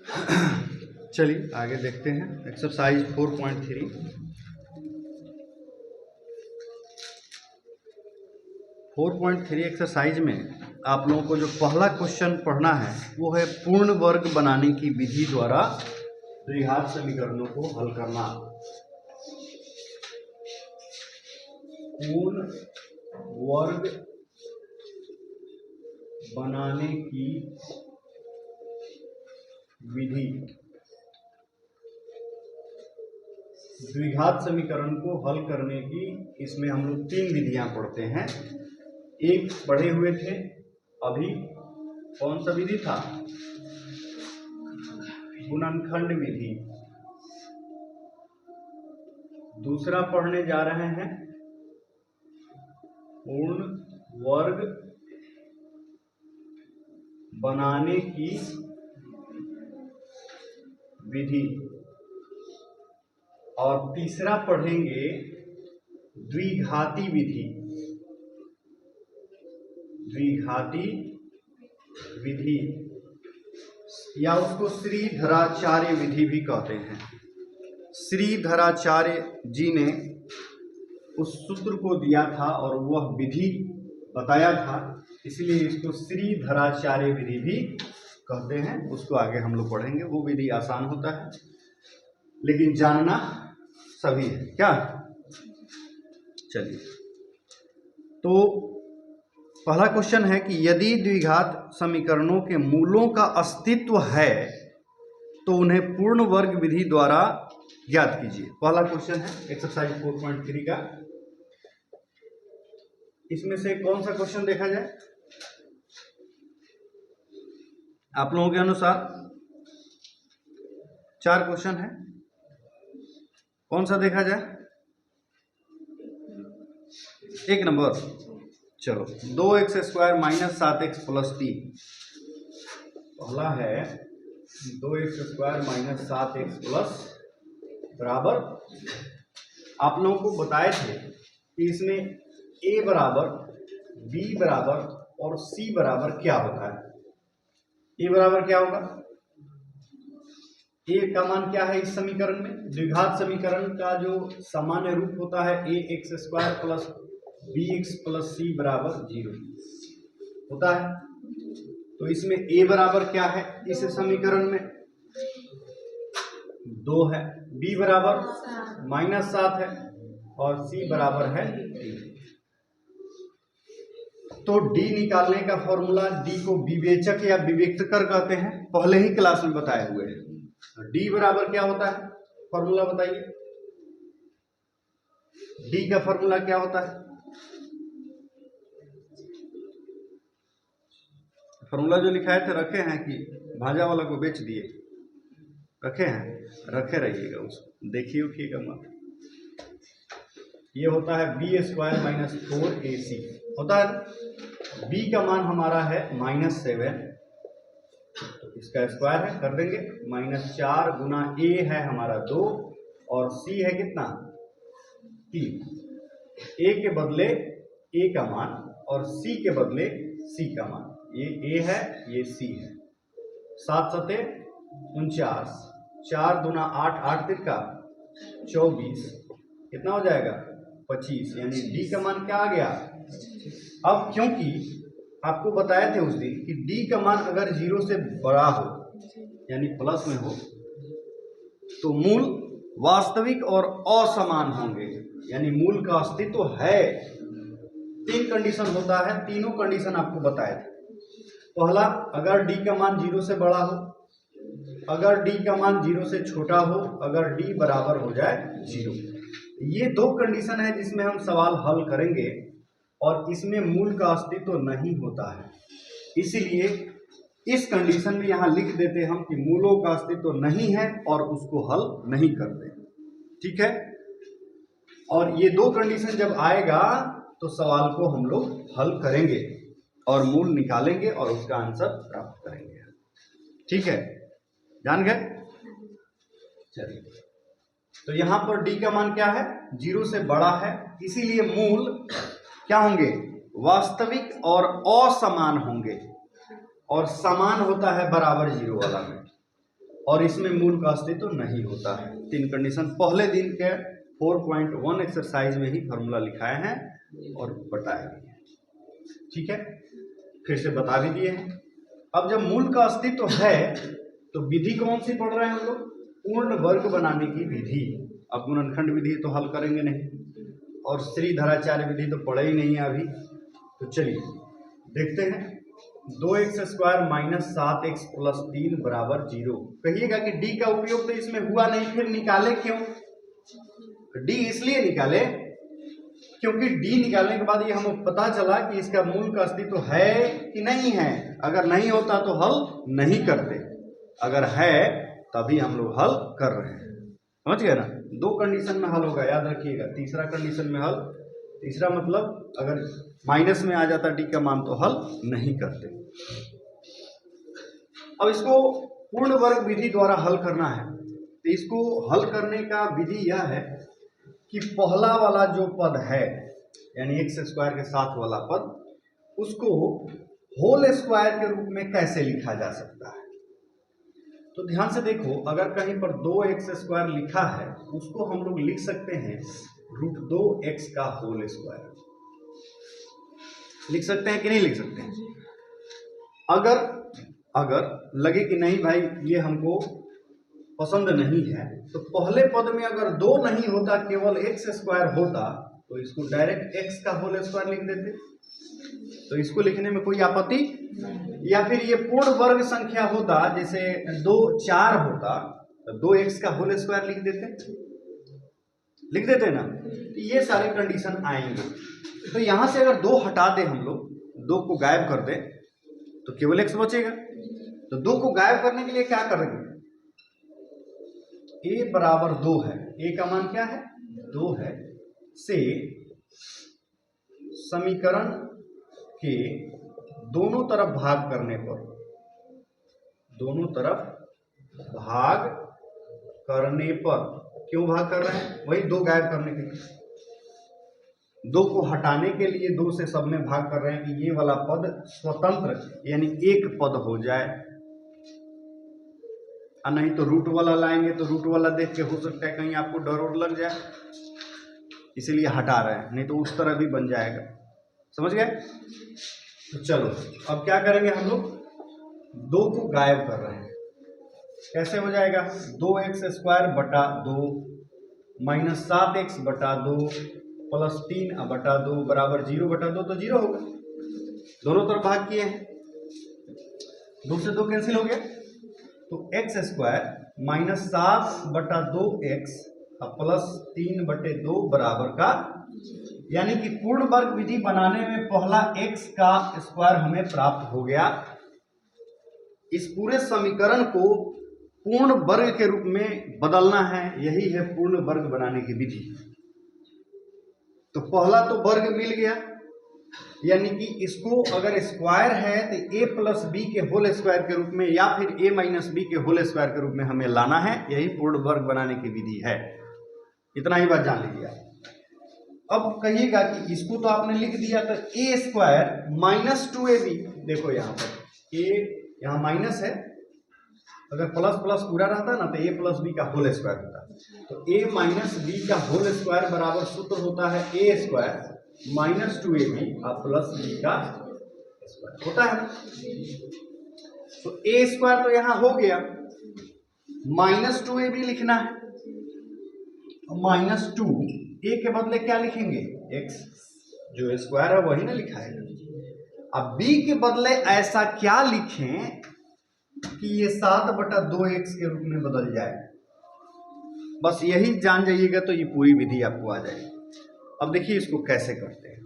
चलिए आगे देखते हैं एक्सरसाइज 4.3। 4.3 एक्सरसाइज में आप लोगों को जो पहला क्वेश्चन पढ़ना है वो है पूर्ण वर्ग बनाने की विधि द्वारा द्विघात समीकरणों को हल करना। पूर्ण वर्ग बनाने की विधि द्विघात समीकरण को हल करने की, इसमें हम लोग 3 विधियां पढ़ते हैं। एक पढ़े हुए थे अभी, कौन सा विधि था? गुणनखंड विधि। दूसरा पढ़ने जा रहे हैं पूर्ण वर्ग बनाने की विधि, और तीसरा पढ़ेंगे द्विघाती विधि। द्विघाती विधि या उसको श्रीधराचार्य विधि भी कहते हैं। श्रीधराचार्य जी ने उस सूत्र को दिया था और वह विधि बताया था, इसलिए इसको श्रीधराचार्य विधि भी कहते हैं। उसको आगे हम लोग पढ़ेंगे। वो विधि आसान होता है लेकिन जानना सभी है क्या। चलिए, तो पहला क्वेश्चन है कि यदि द्विघात समीकरणों के मूलों का अस्तित्व है तो उन्हें पूर्ण वर्ग विधि द्वारा ज्ञात कीजिए। पहला क्वेश्चन है एक्सरसाइज 4.3 का। इसमें से कौन सा क्वेश्चन देखा जाए आप लोगों के अनुसार? 4 क्वेश्चन है, कौन सा देखा जाए? 1 नंबर। चलो, 2x² - 7x + 3। पहला है 2x² - 7x बराबर, आप लोगों को बताए थे कि इसमें a बराबर, b बराबर और c बराबर क्या होता है। a बराबर क्या होगा? a का मान क्या है इस समीकरण में? द्विघात समीकरण का जो सामान्य रूप होता है ax² + bx + c बराबर 0 होता है। तो इसमें a बराबर क्या है इस समीकरण में? 2 है, b बराबर -7 है और c बराबर है 3। तो d निकालने का फॉर्मूला, d को विवेचक या विवेक्तकर कहते हैं, पहले ही क्लास में बताए हुए हैं। d बराबर क्या होता है? फॉर्मूला बताइए। d का फॉर्मूला क्या होता है? फॉर्मूला जो लिखाए थे रखे हैं कि भाजा वाला को बेच दिए? रखे हैं, रखे रहिएगा, उसको देखिए उठिएगा मत। ये होता है b² - 4ac होता है। b का मान हमारा है -7, तो इसका स्क्वायर है, कर देंगे। -4 गुना a है हमारा 2 और c है कितना? 3। a के बदले a का मान और c के बदले c का मान। ये a है, ये c है। 7 × 7 = 49, 4 दूना 8, 8 तिरका 24, कितना हो जाएगा? 25। यानी d का मान क्या आ गया? अब क्योंकि आपको बताए थे उस दिन कि d का मान अगर 0 से बड़ा हो यानी प्लस में हो तो मूल वास्तविक और असमान होंगे, यानी मूल का अस्तित्व है। 3 कंडीशन होता है, तीनों कंडीशन आपको बताए थे। पहला, अगर d का मान 0 से बड़ा हो, अगर d का मान 0 से छोटा हो, अगर d बराबर हो जाए 0। ये 2 कंडीशन है जिसमें हम सवाल हल करेंगे और इसमें मूल का अस्तित्व नहीं होता है। इसलिए इस कंडीशन में यहां लिख देते हम कि मूलों का अस्तित्व नहीं है और उसको हल नहीं करते। ठीक है, और ये 2 कंडीशन जब आएगा तो सवाल को हम लोग हल करेंगे और मूल निकालेंगे और उसका आंसर प्राप्त करेंगे। ठीक है, जान गए? चलिए, तो यहां पर d का मान क्या है? 0 से बड़ा है, इसीलिए मूल क्या होंगे? वास्तविक और असमान होंगे, और समान होता है बराबर 0 वाला में। और इसमें मूल का अस्तित्व तो नहीं होता है। 3 कंडीशन पहले दिन के 4.1 एक्सरसाइज में ही फॉर्मूला लिखाए हैं और बताए भी हैं। ठीक है, फिर से बता भी दिए हैं। अब जब मूल का अस्तित्व है तो विधि कौन सी पढ़ रहे हैं हम लोग? पूर्ण वर्ग बनाने की विधि। अब गुणनखंड विधि तो हल करेंगे नहीं और श्रीधराचार्य विधि तो पढ़े ही नहीं है अभी। तो चलिए देखते हैं। 2x² - 7x + 3 = 0। कहिएगा कि डी का उपयोग तो इसमें हुआ नहीं, फिर निकाले क्यों? डी इसलिए निकाले क्योंकि डी निकालने के बाद ये हमें पता चला कि इसका मूल का अस्तित्व है कि नहीं है। अगर नहीं होता तो हल नहीं करते, अगर है तभी हम लोग हल कर रहे हैं। समझ गए ना? 2 कंडीशन में हल होगा, याद रखिएगा। तीसरा कंडीशन में हल, तीसरा मतलब अगर माइनस में आ जाता डी का मान तो हल नहीं करते। अब इसको पूर्ण वर्ग विधि द्वारा हल करना है। तो इसको हल करने का विधि यह है कि पहला वाला जो पद है यानी x² के साथ वाला पद, उसको होल स्क्वायर के रूप में कैसे लिखा जा सकता है। तो ध्यान से देखो, अगर कहीं पर 2x² लिखा है उसको हम लोग लिख सकते हैं √2x का होल स्क्वायर। लिख सकते हैं कि नहीं लिख सकते हैं? अगर लगे कि नहीं भाई ये हमको पसंद नहीं है, तो पहले पद में अगर 2 नहीं होता, केवल x² होता, तो इसको डायरेक्ट x का होल स्क्वायर लिख देते। तो इसको लिखने में कोई आपत्ति? या फिर ये पूर्ण वर्ग संख्या होता, जैसे 2 4 होता तो 2x का होल स्क्वायर लिख देते ना। तो ये सारे कंडीशन आएंगे। तो यहां से अगर 2 हटा दे हम लोग, 2 को गायब कर दे तो केवल x बचेगा। तो 2 को गायब करने के लिए क्या करेंगे? a बराबर 2 है, a का मान क्या है? 2 है, से समीकरण के दोनों तरफ भाग करने पर, दोनों तरफ भाग करने पर, क्यों भाग कर रहे हैं? वही 2 गायब करने के लिए, 2 को हटाने के लिए 2 से सब में भाग कर रहे हैं कि ये वाला पद स्वतंत्र यानी एक पद हो जाए। और नहीं तो रूट वाला लाएंगे तो रूट वाला देख के हो सकता है कहीं आपको डर और लग जाए, इसीलिए हटा रहे हैं, नहीं तो उस तरह भी बन जाएगा। समझ गए? तो चलो अब क्या करेंगे हम लोग? 2 को गायब कर रहे हैं। कैसे हो जाएगा? 2x² बटा 2 - 7x बटा 2 + 3 बटा 2 बराबर 0 बटा 2, तो 0 होगा। दोनों तरफ भाग किए हैं, 2 से 2 कैंसिल हो गया, तो x² - 7 बटा 2x + 3 बटे 2 बराबर का, यानी कि पूर्ण वर्ग विधि बनाने में पहला x का स्क्वायर हमें प्राप्त हो गया। इस पूरे समीकरण को पूर्ण वर्ग के रूप में बदलना है, यही है पूर्ण वर्ग बनाने की विधि। तो पहला तो वर्ग मिल गया, यानी कि इसको अगर स्क्वायर है तो a + b के होल स्क्वायर के रूप में या फिर a - b के होल स्क्वायर के रूप में हमें लाना है, यही पूर्ण वर्ग बनाने की विधि है। इतना ही बात जान लीजिए। अब कहिएगा कि इसको तो आपने लिख दिया, तो a² - 2ab, देखो यहाँ पर a यहाँ माइनस है, अगर प्लस प्लस पूरा रहता ना तो a + b का होल स्क्वायर होता। तो a - b का होल स्क्वायर बराबर सूत्र होता है a² - 2ab + b का स्क्वायर होता है। तो a² तो यहाँ हो गया, -2ab लिखना है, -2 a के बदले क्या लिखेंगे? x, जो स्क्वायर है वही ना लिखा है। अब b के बदले ऐसा क्या लिखें कि ये 7 बटा 2x के रूप में बदल जाए। बस यही जान जाइएगा तो ये पूरी विधि आपको आ जाएगी। अब देखिए इसको कैसे करते हैं।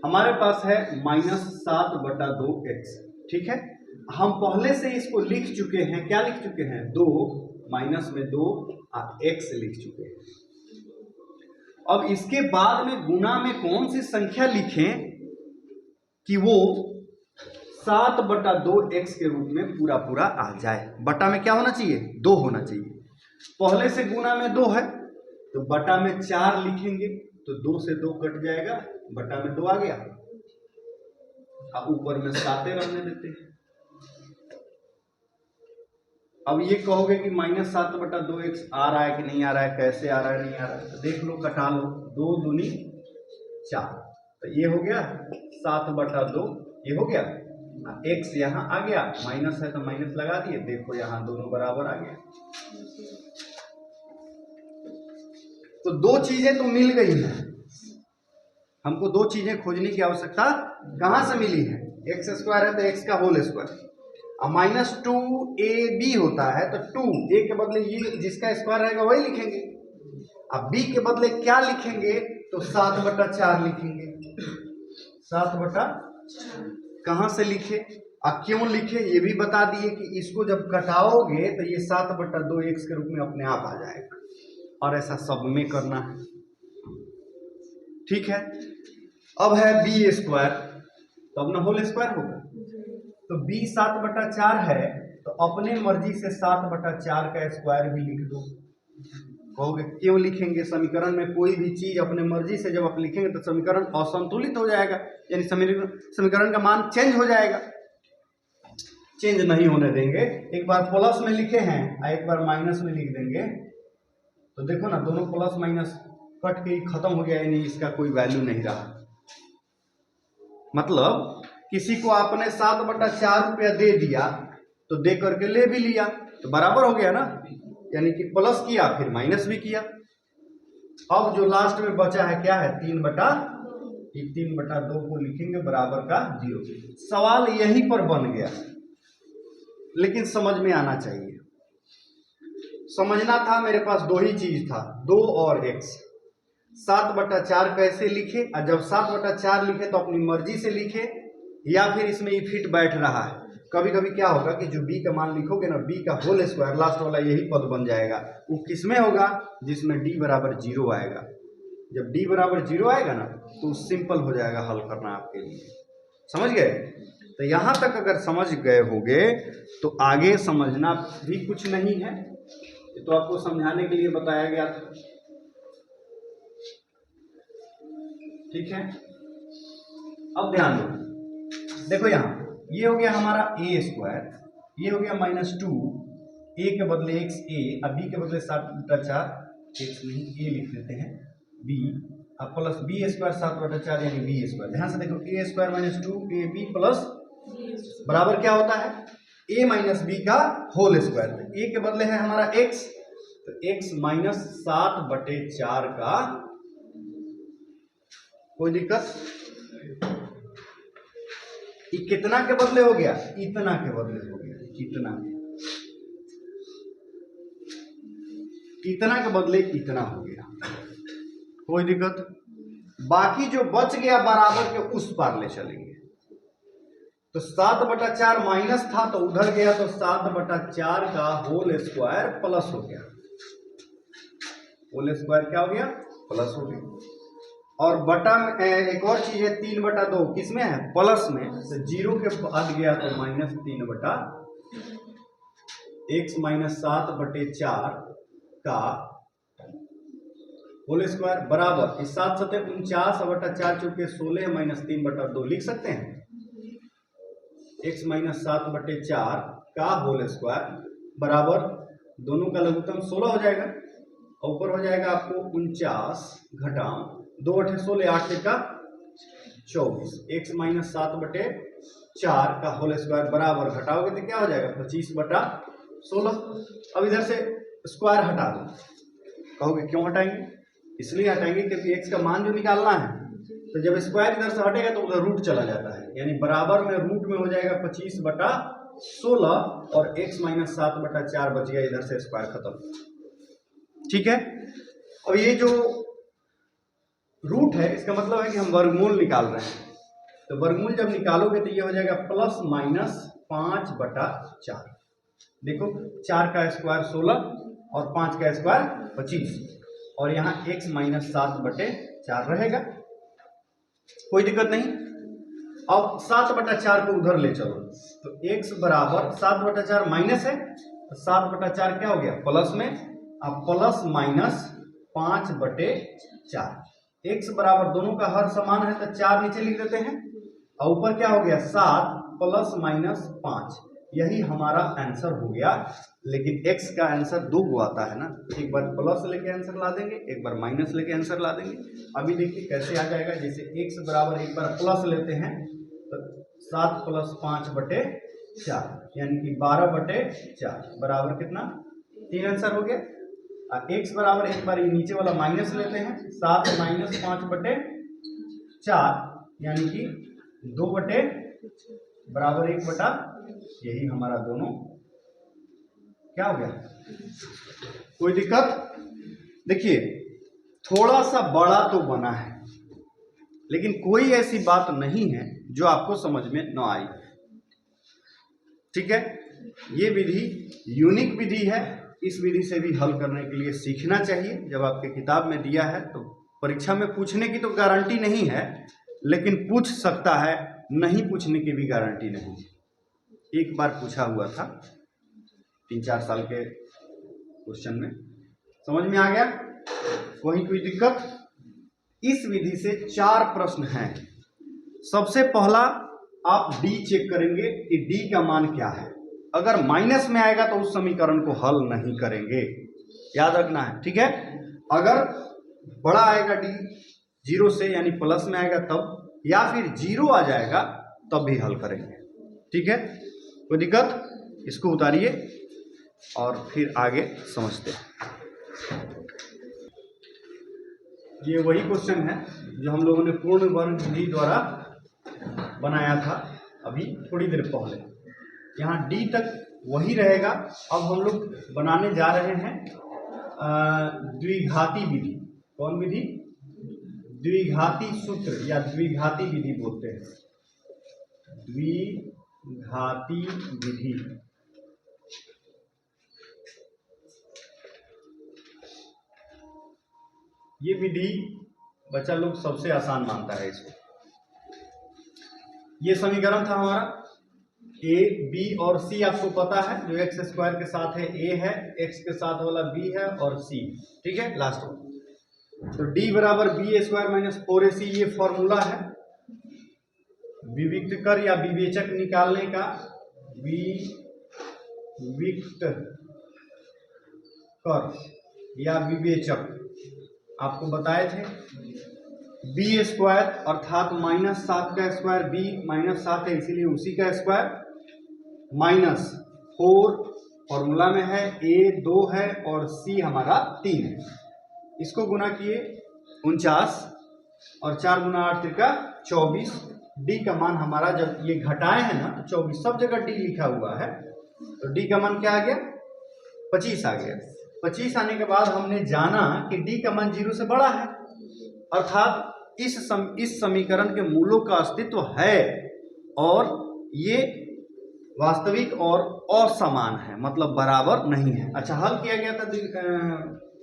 हमारे पास है -7 बटा 2x, ठीक है। हम पहले से इसको लिख चुके हैं, क्या लिख चुके हैं? 2 माइनस में 2 x लिख चुके हैं। अब इसके बाद में गुणा में कौन सी संख्या लिखें कि वो 7 बटा 2x के रूप में पूरा पूरा आ जाए। बटा में क्या होना चाहिए? 2 होना चाहिए। पहले से गुणा में 2 है तो बटा में 4 लिखेंगे, तो 2 से 2 कट जाएगा, बटा में 2 आ गया। अब ऊपर में 7 रहने देते हैं। अब ये कहोगे कि -7/2x आ रहा है कि नहीं आ रहा है, कैसे आ रहा है नहीं आ रहा है, तो देख लो, कटा लो, 2 दूनी 4, तो ये हो गया 7/2, ये हो गया, x यहाँ आ गया, माइनस है तो माइनस लगा दिए, देखो यहाँ दोनों बराबर आ गया। तो दो चीजें तो मिल गई हैं, हमको दो चीजें खोजने की आवश्यकता कहां से मिली है, x² है तो x का होल स्क्वायर, अब -2ab होता है तो 2 a के बदले ये जिसका स्क्वायर रहेगा वही लिखेंगे, अब b के बदले क्या लिखेंगे तो 7/4 लिखेंगे, 7/, कहां से लिखे और क्यों लिखे ये भी बता दिए कि इसको जब घटाओगे तो ये 7/2x के रूप में अपने आप आ जाएगा, और ऐसा सब में करना है, ठीक है। अब है b², तो अपना होल स्क्वायर होगा, तो b 7/4 है तो अपने मर्जी से 7/4 का स्क्वायर भी लिख दो। कहोगे क्यों लिखेंगे, समीकरण में कोई भी चीज अपने मर्जी से जब आप लिखेंगे तो समीकरण असंतुलित हो जाएगा, यानी समीकरण का मान चेंज हो जाएगा, चेंज नहीं होने देंगे। एक बार प्लस में लिखे हैं और एक बार माइनस में लिख देंगे तो देखो ना, दोनों प्लस माइनस कट के खत्म हो गया, यानी इसका कोई वैल्यू नहीं रहा। मतलब किसी को आपने 7/4 रुपया दे दिया तो दे करके ले भी लिया तो बराबर हो गया ना, यानी कि प्लस किया फिर माइनस भी किया। अब जो लास्ट में बचा है क्या है, 3/2 को लिखेंगे बराबर का 0। सवाल यहीं पर बन गया, लेकिन समझ में आना चाहिए, समझना था। मेरे पास दो ही चीज था, 2 और x। 7/4 कैसे लिखे, और जब 7/4 लिखे तो अपनी मर्जी से लिखे, या फिर इसमें ये फिट बैठ रहा है। कभी कभी क्या होगा कि जो b का मान लिखोगे ना, b का होल स्क्वायर लास्ट वाला यही पद बन जाएगा, वो किसमें होगा, जिसमें d बराबर 0 आएगा। जब d बराबर 0 आएगा ना तो सिंपल हो जाएगा हल करना आपके लिए, समझ गए। तो यहां तक अगर समझ गए होगे तो आगे समझना भी कुछ नहीं है, ये तो आपको समझाने के लिए बताया गया था, ठीक है। अब ध्यान दो, देखो यहाँ ये हो गया हमारा a², ये हो गया -2, a के बदले x a, अब b के बदले 7/4, x नहीं a लिख देते हैं b, अब प्लस b² 7/4 यानी b²। ध्यान से देखो, a² - 2ab प्लस बराबर क्या होता है, a - b का होल स्क्वायर। a के बदले है हमारा x, तो x - 7/4 का, कोई दिक्कत, कितना के बदले हो गया, इतना के बदले हो गया, इतना के बदले इतना हो गया, कोई दिक्कत। बाकी जो बच गया बराबर के उस पार ले चलेंगे, तो 7/4 माइनस था तो उधर गया, तो 7/4 का होल स्क्वायर प्लस हो गया, होल स्क्वायर क्या हो गया, प्लस हो गया। और बटा में एक और चीज है, 3/2 किसमें है, प्लस में, तो 0 के बाद गया तो -3/, x - 7/4 का होल स्क्वायर बराबर, इस 7 × 49/4 चूंकि 16 - 3/2 लिख सकते हैं, x - 7/4 का होल स्क्वायर बराबर, दोनों का लघुत्तम 16 हो जाएगा, ऊपर हो जाएगा आपको 49 घटाओ 2 × 8 = 16, 8 × 24, x - 7/4 का होल स्क्वायर बराबर, घटाओगे तो क्या हो जाएगा 25/16। अब इधर से स्क्वायर हटा दो, कहोगे क्यों हटाएंगे, इसलिए हटाएंगे क्योंकि x का मान जो निकालना है, तो जब स्क्वायर इधर से हटेगा तो उधर रूट चला जाता है, यानी बराबर में रूट में हो जाएगा 25/16 और x - 7/4 बच गया, इधर से स्क्वायर खत्म, ठीक है। और ये जो रूट है इसका मतलब है कि हम वर्गमूल निकाल रहे हैं, तो वर्गमूल जब निकालोगे तो ये हो जाएगा ±5/4। देखो 4 का स्क्वायर 16 और 5 का स्क्वायर 25, और यहाँ x - 7/4 रहेगा, कोई दिक्कत नहीं। अब 7/4 को उधर ले चलो, तो x बराबर 7/4 माइनस है, तो 7/4 क्या हो गया प्लस में, अब प्लस माइनस 5/4, x बराबर दोनों का हर समान है तो 4 नीचे लिख देते हैं, और ऊपर क्या हो गया 7 ± 5, यही हमारा आंसर हो गया। लेकिन x का आंसर दो गो आता है ना, एक बार प्लस लेके आंसर ला देंगे, एक बार माइनस लेके आंसर ला देंगे। अभी देखिए कैसे आ जाएगा, जैसे x बराबर एक बार प्लस लेते हैं तो 7 + 5/4 यानी कि 12/4 बराबर कितना 3 आंसर हो गया। और x बराबर एक बार ये नीचे वाला माइनस लेते हैं, 7 - 5/4 यानी कि 2 बराबर 1 यही हमारा दोनों क्या हो गया। कोई दिक्कत? देखिए थोड़ा सा बड़ा तो बना है, लेकिन कोई ऐसी बात नहीं है जो आपको समझ में न आई। ठीक है, ये विधि यूनिक विधि है। इस विधि से भी हल करने के लिए सीखना चाहिए। जब आपके किताब में दिया है तो परीक्षा में पूछने की तो गारंटी नहीं है, लेकिन पूछ सकता है, नहीं पूछने की भी गारंटी नहीं है। एक बार पूछा हुआ था 3-4 साल के क्वेश्चन में, समझ में आ गया? वही कोई दिक्कत? इस विधि से 4 प्रश्न हैं। सबसे पहला आप डी चेक करेंगे कि डी का मान क्या है। अगर माइनस में आएगा तो उस समीकरण को हल नहीं करेंगे, याद रखना है। ठीक है, अगर बड़ा आएगा डी 0 से यानी प्लस में आएगा तब, या फिर 0 आ जाएगा तब भी हल करेंगे। ठीक है, कोई दिक्कत? इसको उतारिए और फिर आगे समझते हैं। ये वही क्वेश्चन है जो हम लोगों ने पूर्ण वर्ग विधि द्वारा बनाया था अभी थोड़ी देर पहले। यहाँ डी तक वही रहेगा। अब हम लोग बनाने जा रहे हैं द्विघाती विधि। कौन विधि? द्विघाती सूत्र या द्विघाती विधि बोलते हैं। द्विघाती विधि ये विधि बच्चा लोग सबसे आसान मानता है इसको। ये समीकरण था हमारा a, b और c आपको पता है, जो x² के साथ है a है, x के साथ वाला b है और c। ठीक है, लास्ट में तो d बराबर b² - 4ac ये फॉर्मूला है विविक्त कर या विवेचक निकालने का। विविक्त कर या विवेचक आपको बताए थे। b² अर्थात -7 का स्क्वायर, b -7 है इसीलिए उसी का स्क्वायर, -4 फॉर्मूला में है, a 2 है और c हमारा 3 है। इसको गुना किए 49 और 4 × 8 = 24। d का मान हमारा जब ये घटाए हैं ना तो 24, सब जगह d लिखा हुआ है, तो d का मान क्या आ गया? 25 आ गया। 25 आने के बाद हमने जाना कि d का मान 0 से बड़ा है, अर्थात इस समीकरण के मूलों का अस्तित्व है और ये वास्तविक और असमान है, मतलब बराबर नहीं है। अच्छा, हल किया गया था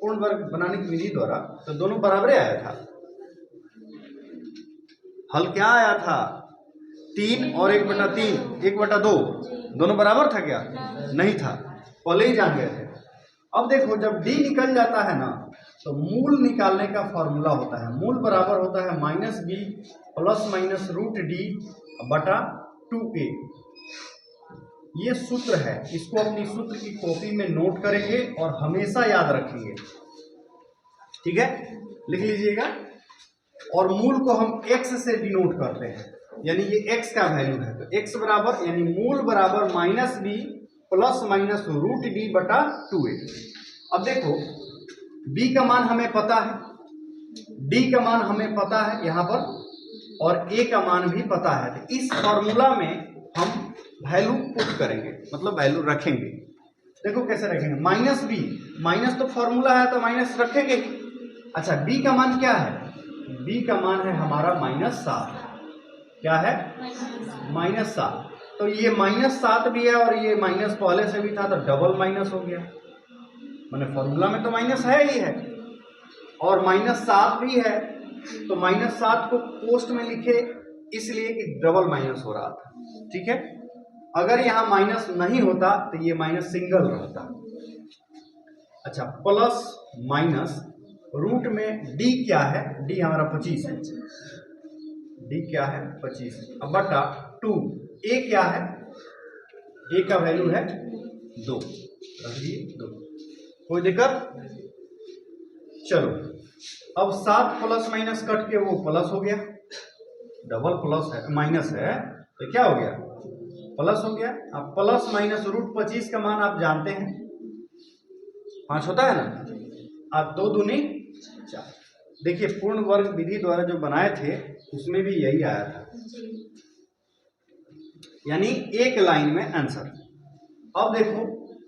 पूर्ण वर्ग बनाने की विधि द्वारा, तो दोनों बराबर आया था। हल क्या आया था? 3 और 1/3, 1/2 दोनों बराबर था क्या? नहीं था, पहले ही जान गए थे। अब देखो जब d निकल जाता है ना तो मूल निकालने का फॉर्मूला होता है, मूल बराबर होता है -b ± √d/2a। ये सूत्र है, इसको अपनी सूत्र की कॉपी में नोट करेंगे और हमेशा याद रखेंगे। ठीक है, लिख लीजिएगा। और मूल को हम x से डिनोट करते हैं, यानी ये x का वैल्यू है, तो x बराबर यानी मूल बराबर -b ± √d/2a। अब देखो b का मान हमें पता है, d का मान हमें पता है यहाँ पर, और a का मान भी पता है। तो इस फॉर्मूला में हम वैल्यू पुट करेंगे, मतलब वैल्यू रखेंगे। देखो कैसे रखेंगे, -b, माइनस तो फॉर्मूला है तो माइनस रखेंगे। अच्छा, b का मान क्या है? b का मान है हमारा -7। क्या है? -7। तो ये -7 भी है और ये माइनस पहले से भी था, तो डबल माइनस हो गया। मैंने फॉर्मूला में तो माइनस है ही है और -7 भी है, तो -7 को पोस्ट में लिखे इसलिए कि डबल माइनस हो रहा था। ठीक है, अगर यहाँ माइनस नहीं होता तो ये माइनस सिंगल रहता। अच्छा, प्लस माइनस रूट में d क्या है? d हमारा 25 है, d क्या है? 25 अब बटा 2। a क्या है? ए का वैल्यू है 2, रख दिए 2, कोई दिक्कत? चलो अब 7 प्लस माइनस कट के वो प्लस हो गया, डबल प्लस है माइनस है तो क्या हो गया? प्लस हो गया। अब प्लस माइनस रूट 25 का मान आप जानते हैं 5 होता है ना, अब 2 दूनी 4। देखिए पूर्ण वर्ग विधि द्वारा जो बनाए थे उसमें भी यही आया था, यानी एक लाइन में आंसर। अब देखो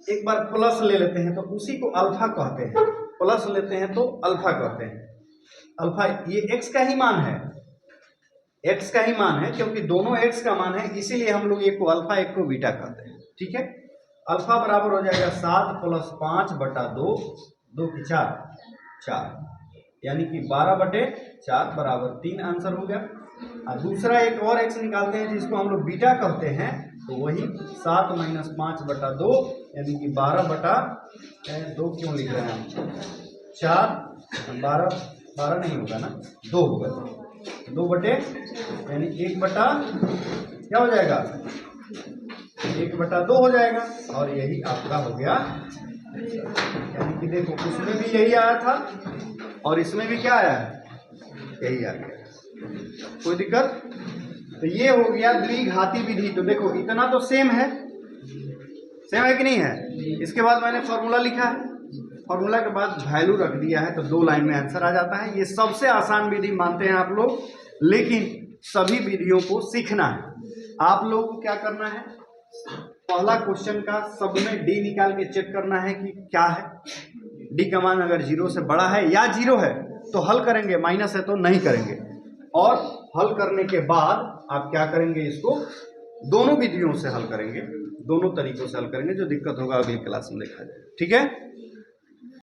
एक बार प्लस ले लेते हैं तो उसी को अल्फा कहते हैं, प्लस लेते हैं तो अल्फा कहते हैं। अल्फा ये x का ही मान है, x का ही मान है क्योंकि दोनों x का मान है, इसीलिए हम लोग एक को अल्फा एक को बीटा कहते हैं। ठीक है, अल्फा बराबर हो जाएगा 7 प्लस 5 बटा 2, 2 की 4, यानी कि 12/4 बराबर 3 आंसर हो गया। और दूसरा एक और x निकालते हैं जिसको हम लोग बीटा कहते हैं, तो वही 7 माइनस 5 बटा 2 यानी कि 12/2 क्यों लिख रहे हैं हम 4, 12 नहीं होगा ना, 2 होगा, 2 बटे यानी 1 बटा क्या हो जाएगा 1/2 हो जाएगा, और यही आपका हो गया। यानी कि देखो उसमें भी यही आया था और इसमें भी क्या आया है, यही आ गया। कोई दिक्कत? तो ये हो गया द्विघाती विधि। तो देखो इतना तो सेम है कि नहीं है। इसके बाद मैंने फॉर्मूला लिखा है, फॉर्मूला के बाद वैल्यू रख दिया है, तो 2 लाइन में आंसर आ जाता है। ये सबसे आसान विधि मानते हैं आप लोग, लेकिन सभी विधियों को सीखना है। आप लोगों को क्या करना है, पहला क्वेश्चन का सब में डी निकाल के चेक करना है कि क्या है, डी का मान अगर 0 से बड़ा है या 0 है तो हल करेंगे, माइनस है तो नहीं करेंगे। और हल करने के बाद आप क्या करेंगे, इसको दोनों विधियों से हल करेंगे, दोनों तरीकों से हल करेंगे। जो दिक्कत होगा अगली क्लास में देखा जाए। ठीक है।